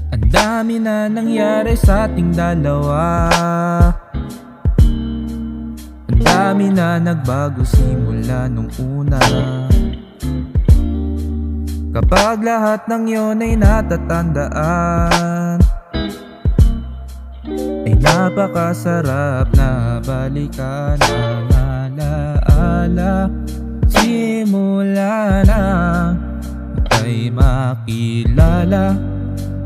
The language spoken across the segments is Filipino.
Ang dami na nangyari sa ating dalawa. Ang dami na nagbago simula nung una. Kapag lahat ng yon ay natatandaan, ay napakasarap na balikan ang alaala. Simula na ay makilala,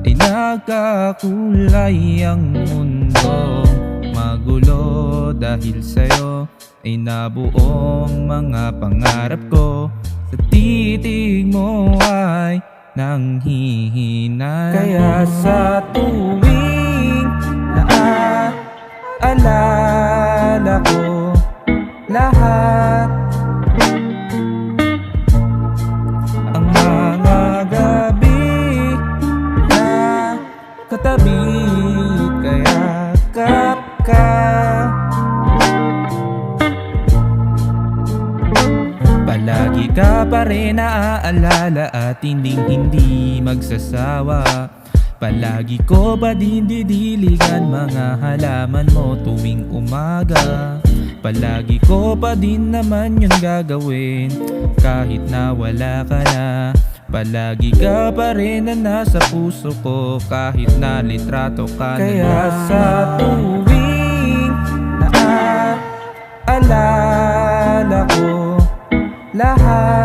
ay nagkakulay ang mundo. Magulo dahil sa'yo ay nabuong mga pangarap ko. Sa titig mo ay nanghihinay. Kaya sa tuwing naaalala ko lahat ang mga gabi na katabi, kaya kap ka. Palagi ka pa rin naaalala at hindi magsasawa. Palagi ko ba din didiligan mga halaman mo tuwing umaga. Palagi ko pa din naman yun gagawin kahit na wala ka na. Palagi ka pa rin na nasa puso ko kahit na litrato ka na. Kaya sa tuwing naaalala ko lahat